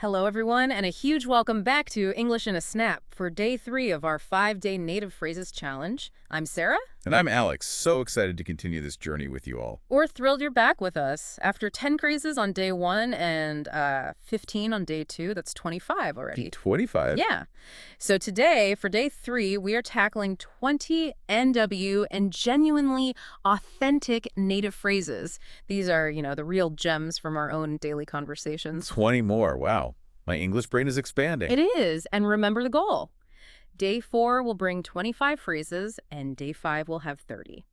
Hello, everyone, and a huge welcome back to English in a Snap for day 3 of our 5-day native phrases challenge. I'm Sarah. And I'm Alex. So excited to continue this journey with you all. We're thrilled you're back with us. After 10 phrases on day 1 and 15 on day 2, that's 25 already. 25? Yeah. So today, for day 3, we are tackling 20 NW and genuinely authentic native phrases. These are, the real gems from our own daily conversations. 20 more. Wow. My English brain is expanding. It is. And remember the goal. Day 4 will bring 25 phrases, and day 5 will have 30.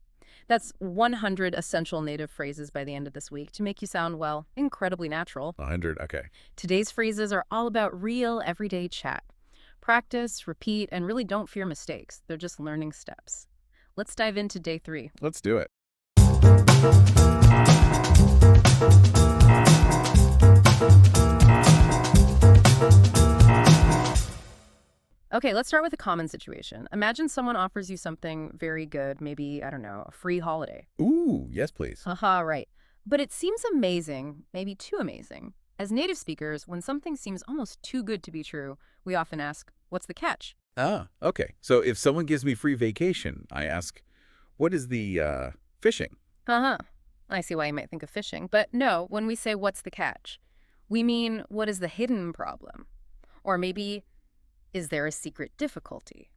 That's 100 essential native phrases by the end of this week to make you sound, well, incredibly natural. 100, okay. Today's phrases are all about real, everyday chat. Practice, repeat, and really don't fear mistakes. They're just learning steps. Let's dive into day 3. Let's do it. Okay, let's start with a common situation. Imagine someone offers you something very good, maybe, I don't know, a free holiday. Ooh, yes, please. Haha, right. But it seems amazing, maybe too amazing. As native speakers, when something seems almost too good to be true, we often ask, what's the catch? Ah, okay. So if someone gives me free vacation, I ask, what is the fishing? Uh-huh. I see why you might think of fishing. But no, when we say what's the catch, we mean what is the hidden problem? Or maybe, is there a secret difficulty?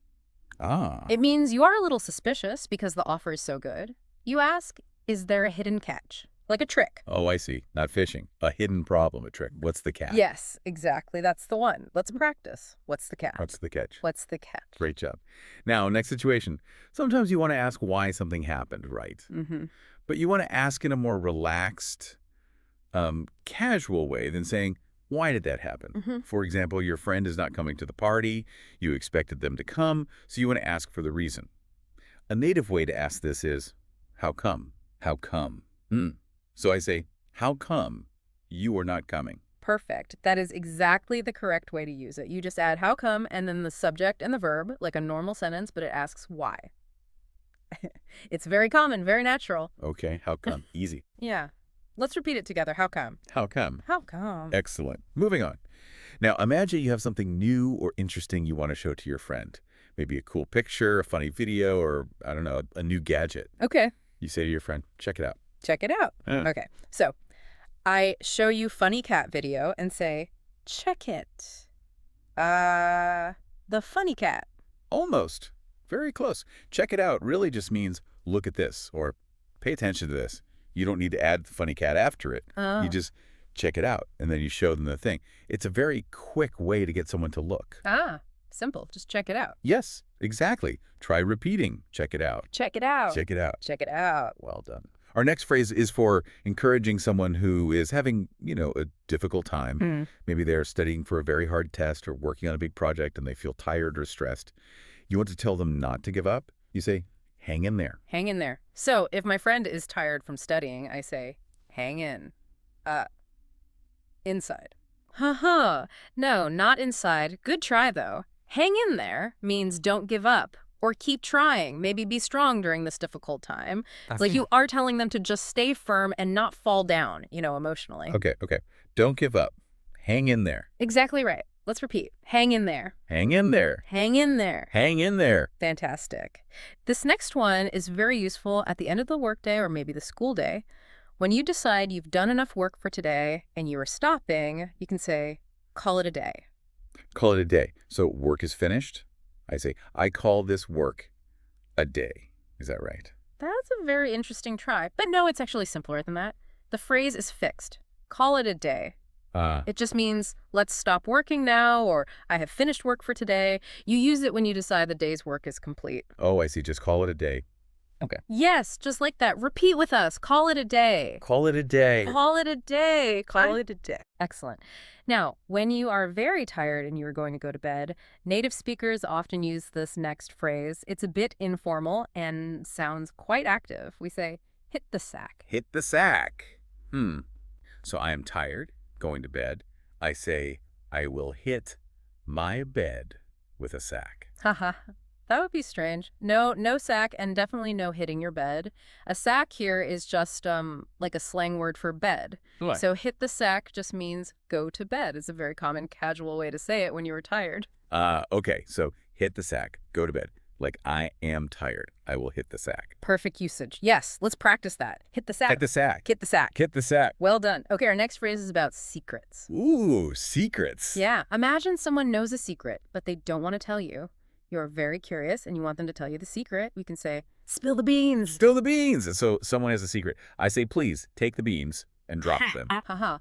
Ah. It means you are a little suspicious because the offer is so good. You ask, is there a hidden catch? Like a trick. Oh, I see. Not fishing. A hidden problem, a trick. What's the catch? Yes, exactly. That's the one. Let's practice. What's the catch? What's the catch? What's the catch? Great job. Now, next situation. Sometimes you want to ask why something happened, right? Mm-hmm. But you want to ask in a more relaxed, casual way than saying, why did that happen? Mm-hmm. For example, your friend is not coming to the party. You expected them to come, so you want to ask for the reason. A native way to ask this is, how come? How come? So I say, how come you are not coming? Perfect. That is exactly the correct way to use it. You just add how come and then the subject and the verb, like a normal sentence, but it asks why. It's very common, very natural. Okay, how come? Easy. Yeah. Let's repeat it together. How come? How come? How come? Excellent. Moving on. Now, imagine you have something new or interesting you want to show to your friend. Maybe a cool picture, a funny video, or, I don't know, a new gadget. Okay. You say to your friend, check it out. Check it out. Yeah. Okay. So I show you funny cat video and say, check it. The funny cat. Almost. Very close. Check it out really just means look at this or pay attention to this. You don't need to add the funny cat after it. Oh. You just check it out, and then you show them the thing. It's a very quick way to get someone to look. Simple. Just check it out. Yes, exactly. Try repeating. Check it out. Check it out. Check it out. Check it out. Well done. Our next phrase is for encouraging someone who is having, a difficult time. Maybe they're studying for a very hard test or working on a big project and they feel tired or stressed. You want to tell them not to give up? You say, hang in there. Hang in there. So if my friend is tired from studying, I say, hang in. Inside. Haha. No, not inside. Good try, though. Hang in there means don't give up or keep trying. Maybe be strong during this difficult time. It's like you are telling them to just stay firm and not fall down, emotionally. Okay. Don't give up. Hang in there. Exactly right. Let's repeat. Hang in there. Hang in there. Hang in there. Hang in there. Fantastic. This next one is very useful at the end of the workday or maybe the school day. When you decide you've done enough work for today and you are stopping, you can say, call it a day. Call it a day. So work is finished. I say, I call this work a day. Is that right? That's a very interesting try. But no, it's actually simpler than that. The phrase is fixed. Call it a day. It just means, let's stop working now, or I have finished work for today. You use it when you decide the day's work is complete. Oh, I see. Just call it a day. Okay. Yes, just like that. Repeat with us. Call it a day. Call it a day. Call it a day. Call it a day. Excellent. Now, when you are very tired and you are going to go to bed, native speakers often use this next phrase. It's a bit informal and sounds quite active. We say, hit the sack. Hit the sack. So I am tired, going to bed. I say, I will hit my bed with a sack. Haha. That would be strange. No sack, and definitely no hitting your bed. A sack here is just like a slang word for bed. Right. So hit the sack just means go to bed. It's a very common casual way to say it when you were tired. Okay, so hit the sack, go to bed. Like, I am tired. I will hit the sack. Perfect usage. Yes, let's practice that. Hit the sack. Hit the sack. Hit the sack. Hit the sack. Well done. Okay, our next phrase is about secrets. Ooh, secrets. Yeah, imagine someone knows a secret, but they don't want to tell you. You're very curious and you want them to tell you the secret. We can say, spill the beans. Spill the beans. And so someone has a secret. I say, please, take the beans and drop them. Haha.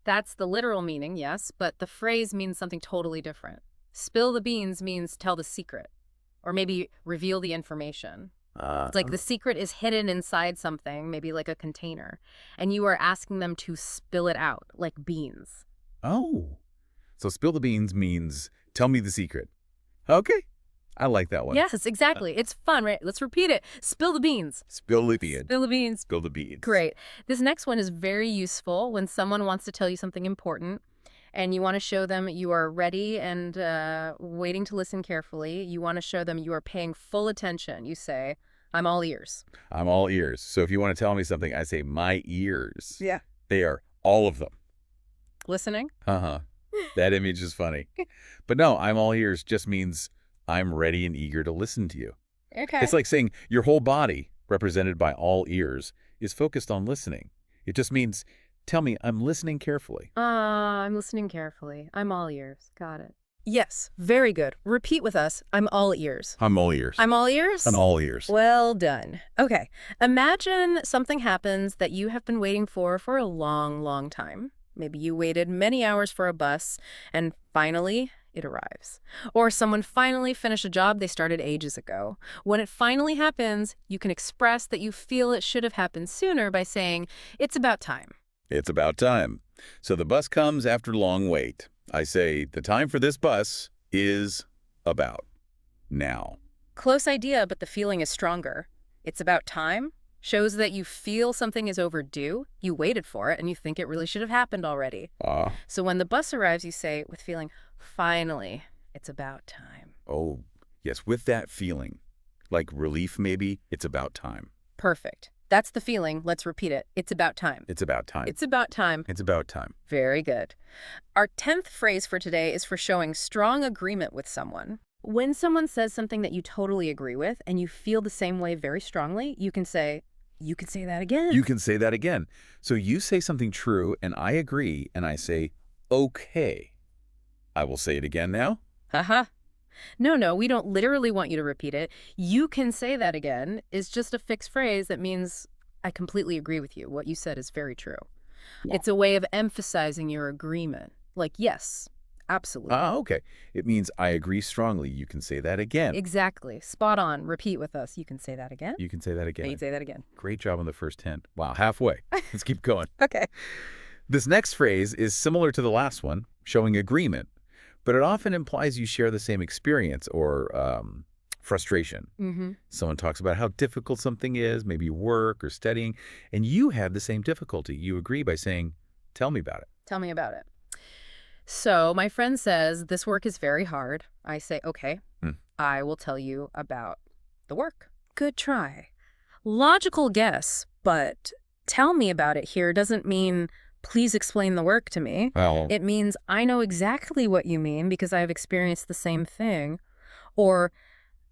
That's the literal meaning, yes, but the phrase means something totally different. Spill the beans means tell the secret, or maybe reveal the information. It's like the secret is hidden inside something, maybe like a container, and you are asking them to spill it out, like beans. Oh. So spill the beans means tell me the secret. Okay. I like that one. Yes, exactly. It's fun, right? Let's repeat it. Spill the beans. Spill the beans. Spill the beans. Spill the beans. Great. This next one is very useful when someone wants to tell you something important and you want to show them you are ready and waiting to listen carefully. You want to show them you are paying full attention. You say, I'm all ears. I'm all ears. So if you want to tell me something, I say my ears. Yeah. They are all of them. Listening? Uh-huh. That image is funny. But no, I'm all ears just means I'm ready and eager to listen to you. Okay. It's like saying your whole body, represented by all ears, is focused on listening. It just means, tell me, I'm listening carefully. I'm listening carefully. I'm all ears. Got it. Yes, very good. Repeat with us. I'm all ears. I'm all ears. I'm all ears? I'm all ears. Well done. Okay. Imagine something happens that you have been waiting for a long, long time. Maybe you waited many hours for a bus, and finally, it arrives. Or someone finally finished a job they started ages ago. When it finally happens, you can express that you feel it should have happened sooner by saying, it's about time. It's about time. So the bus comes after long wait. I say, the time for this bus is about now. Close idea, but the feeling is stronger. It's about time shows that you feel something is overdue, you waited for it, and you think it really should have happened already. So when the bus arrives, you say, with feeling, finally, it's about time. Oh, yes, with that feeling. Like relief, maybe, it's about time. Perfect. That's the feeling. Let's repeat it. It's about time. It's about time. It's about time. It's about time. Very good. Our 10th phrase for today is for showing strong agreement with someone. When someone says something that you totally agree with and you feel the same way very strongly, you can say that again. You can say that again. So you say something true and I agree and I say, okay. I will say it again now. Haha. No, we don't literally want you to repeat it. You can say that again is just a fixed phrase that means I completely agree with you. What you said is very true. Yeah. It's a way of emphasizing your agreement. Like, yes, absolutely. Okay. It means I agree strongly. You can say that again. Exactly. Spot on. Repeat with us. You can say that again. You can say that again. You can say that again. Great job on the first 10. Wow, halfway. Let's keep going. Okay. This next phrase is similar to the last one, showing agreement, but it often implies you share the same experience or frustration. Mm-hmm. Someone talks about how difficult something is, maybe work or studying, and you have the same difficulty. You agree by saying, tell me about it. Tell me about it. So my friend says, this work is very hard. I say, okay, I will tell you about the work. Good try. Logical guess, but tell me about it here doesn't mean please explain the work to me. Well, it means I know exactly what you mean because I've experienced the same thing. Or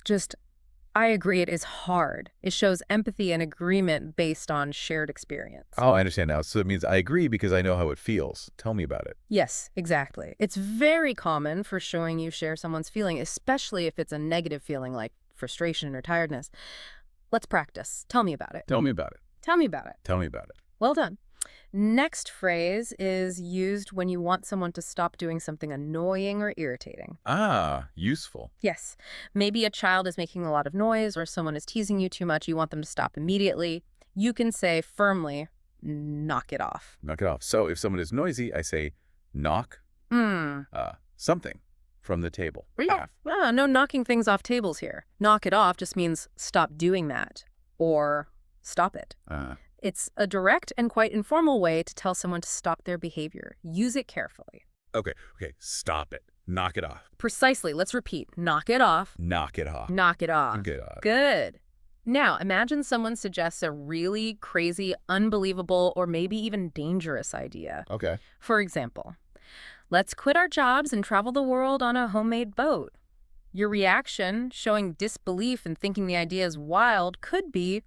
just, I agree it is hard. It shows empathy and agreement based on shared experience. oh, I understand now. So it means I agree because I know how it feels. Tell me about it. Yes, exactly. It's very common for showing you share someone's feeling, especially if it's a negative feeling like frustration or tiredness. Let's practice. Tell me about it. Tell me about it. Tell me about it. Tell me about it. Well done. Next phrase is used when you want someone to stop doing something annoying or irritating. Ah, useful. Yes. Maybe a child is making a lot of noise or someone is teasing you too much. You want them to stop immediately. You can say firmly, knock it off. Knock it off. So if someone is noisy, I say knock something from the table. No knocking things off tables here. Knock it off just means stop doing that or stop it. It's a direct and quite informal way to tell someone to stop their behavior. Use it carefully. Okay, stop it. Knock it off. Precisely. Let's repeat. Knock it off. Knock it off. Knock it off. Knock it off. Good. Now, imagine someone suggests a really crazy, unbelievable, or maybe even dangerous idea. Okay. For example, let's quit our jobs and travel the world on a homemade boat. Your reaction, showing disbelief and thinking the idea is wild, could be,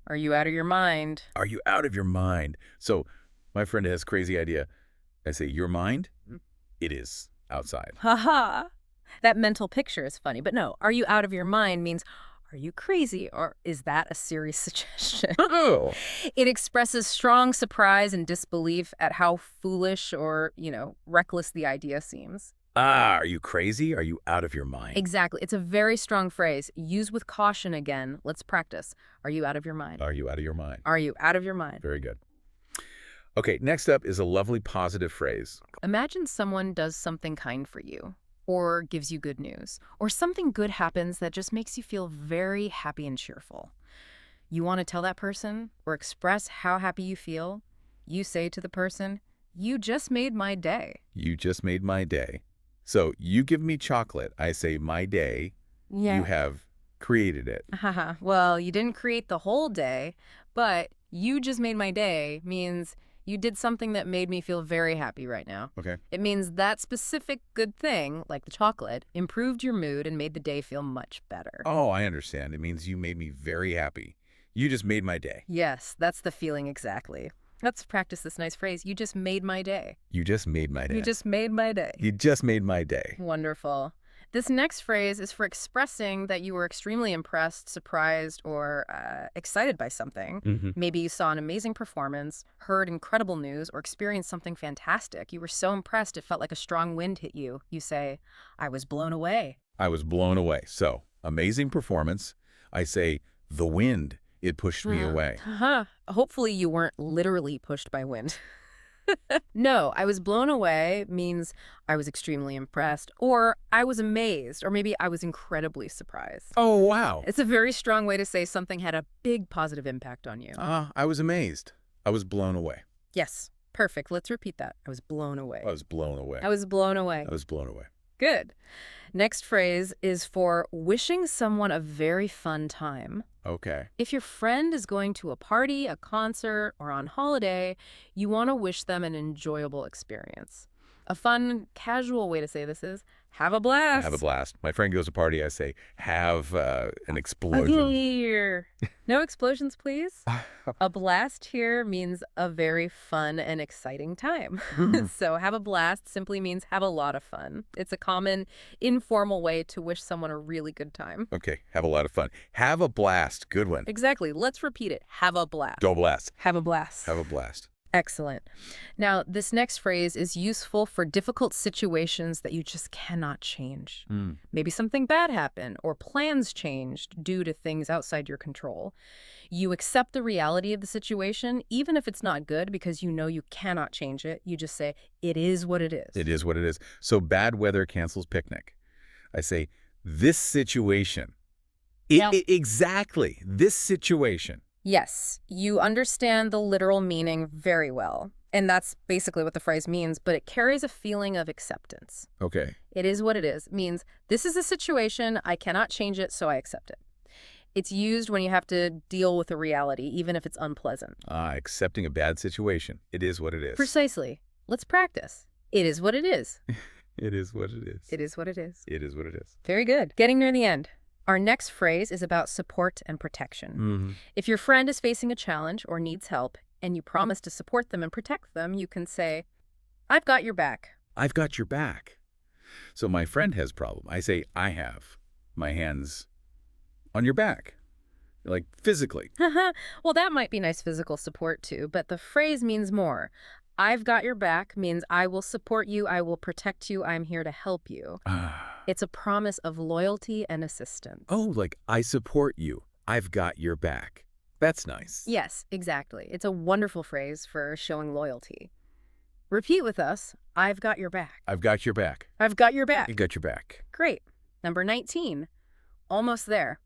are you out of your mind? Are you out of your mind? So, my friend has a crazy idea. I say, your mind? It is outside. Haha. That mental picture is funny, but no, are you out of your mind means, are you crazy, or is that a serious suggestion? Oh. It expresses strong surprise and disbelief at how foolish or, reckless the idea seems. Are you crazy? Are you out of your mind? Exactly. It's a very strong phrase. Use with caution again. Let's practice. Are you out of your mind? Are you out of your mind? Are you out of your mind? Very good. Okay, next up is a lovely positive phrase. Imagine someone does something kind for you, or gives you good news, or something good happens that just makes you feel very happy and cheerful. You want to tell that person or express how happy you feel? You say to the person, you just made my day. You just made my day. So you give me chocolate. I say my day. Yeah. You have created it. Haha. Well, you didn't create the whole day, but you just made my day means you did something that made me feel very happy right now. Okay. It means that specific good thing, like the chocolate, improved your mood and made the day feel much better. Oh, I understand. It means you made me very happy. You just made my day. Yes, that's the feeling exactly. Let's practice this nice phrase. You just made my day. You just made my day. You just made my day. You just made my day. Wonderful. This next phrase is for expressing that you were extremely impressed, surprised, or excited by something. Mm-hmm. Maybe you saw an amazing performance, heard incredible news, or experienced something fantastic. You were so impressed it felt like a strong wind hit you. You say, I was blown away. I was blown away. So, amazing performance. I say, the wind. It pushed me away. Hopefully you weren't literally pushed by wind. No, I was blown away means I was extremely impressed, or I was amazed, or maybe I was incredibly surprised. Oh, wow. It's a very strong way to say something had a big positive impact on you. I was amazed. I was blown away. Yes, perfect. Let's repeat that. I was blown away. I was blown away. I was blown away. I was blown away. Good. Next phrase is for wishing someone a very fun time. Okay. If your friend is going to a party, a concert, or on holiday, you want to wish them an enjoyable experience. A fun, casual way to say this is, have a blast. Have a blast. My friend goes to a party, I say, have an explosion. Here. No explosions, please. A blast here means a very fun and exciting time. So have a blast simply means have a lot of fun. It's a common, informal way to wish someone a really good time. Okay, have a lot of fun. Have a blast. Good one. Exactly. Let's repeat it. Have a blast. Go blast. Have a blast. Have a blast. Excellent. Now, this next phrase is useful for difficult situations that you just cannot change. Maybe something bad happened or plans changed due to things outside your control. You accept the reality of the situation, even if it's not good, because you know you cannot change it. You just say, it is what it is. It is what it is. So bad weather cancels picnic. I say, this situation. Exactly. This situation. Yes, you understand the literal meaning very well. And that's basically what the phrase means, but it carries a feeling of acceptance. Okay. It is what it is. Means this is a situation, I cannot change it, so I accept it. It's used when you have to deal with a reality, even if it's unpleasant. Accepting a bad situation. It is what it is. Precisely. Let's practice. It is what it is. It is what it is. It is what it is. It is what it is. Very good. Getting near the end. Our next phrase is about support and protection. If your friend is facing a challenge or needs help, and you promise to support them and protect them, you can say, I've got your back. I've got your back. So my friend has a problem. I say, I have my hands on your back, like physically. Well, that might be nice physical support too, but the phrase means more. I've got your back means I will support you, I will protect you, I'm here to help you. It's a promise of loyalty and assistance. Oh, like I support you. I've got your back. That's nice. Yes, exactly. It's a wonderful phrase for showing loyalty. Repeat with us, I've got your back. I've got your back. I've got your back. You got your back. Great. Number 19. Almost there.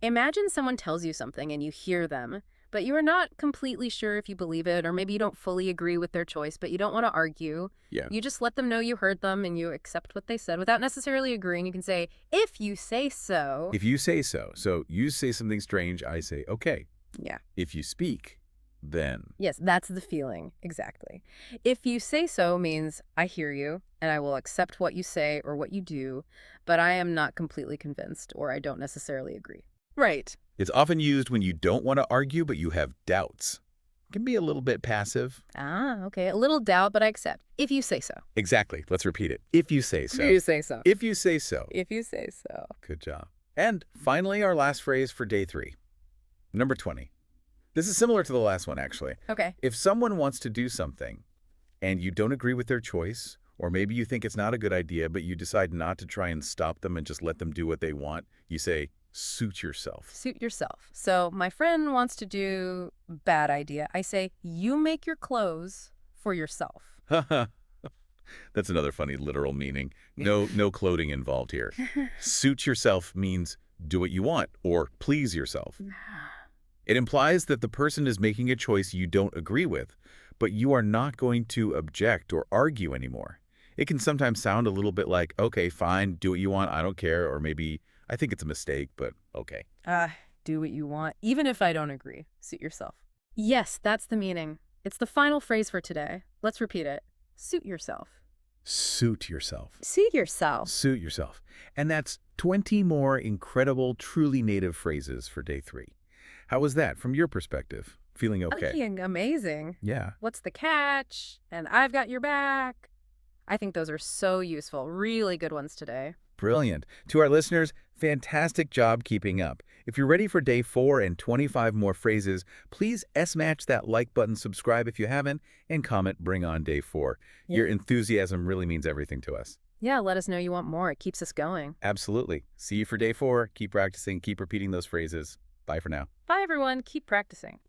Imagine someone tells you something and you hear them, but you are not completely sure if you believe it, or maybe you don't fully agree with their choice, but you don't want to argue. Yeah. You just let them know you heard them and you accept what they said without necessarily agreeing. You can say, if you say so. If you say so. So you say something strange, I say, okay. Yeah. If you speak, then. Yes, that's the feeling. Exactly. If you say so means I hear you and I will accept what you say or what you do, but I am not completely convinced or I don't necessarily agree. Right. It's often used when you don't want to argue, but you have doubts. It can be a little bit passive. Ah, okay. A little doubt, but I accept. If you say so. Exactly. Let's repeat it. If you say so. If you say so. If you say so. If you say so. Good job. And finally, our last phrase for day 3. Number 20. This is similar to the last one, actually. Okay. If someone wants to do something and you don't agree with their choice, or maybe you think it's not a good idea, but you decide not to try and stop them and just let them do what they want, you say, suit yourself. Suit yourself. So my friend wants to do bad idea. I say, you make your clothes for yourself. That's another funny literal meaning. No clothing involved here. Suit yourself means do what you want or please yourself. It implies that the person is making a choice you don't agree with, but you are not going to object or argue anymore. It can sometimes sound a little bit like, okay, fine, do what you want, I don't care, or maybe I think it's a mistake, but okay. Do what you want, even if I don't agree. Suit yourself. Yes, that's the meaning. It's the final phrase for today. Let's repeat it. Suit yourself. Suit yourself. Suit yourself. Suit yourself. And that's 20 more incredible, truly native phrases for day 3. How was that from your perspective? Feeling okay? Okay, amazing. Yeah. What's the catch? And I've got your back. I think those are so useful. Really good ones today. Brilliant. To our listeners, fantastic job keeping up. If you're ready for day 4 and 25 more phrases, please S-match that like button, subscribe if you haven't, and comment bring on day 4. Yeah. Your enthusiasm really means everything to us. Yeah, let us know you want more. It keeps us going. Absolutely. See you for day 4. Keep practicing, keep repeating those phrases. Bye for now. Bye, everyone. Keep practicing.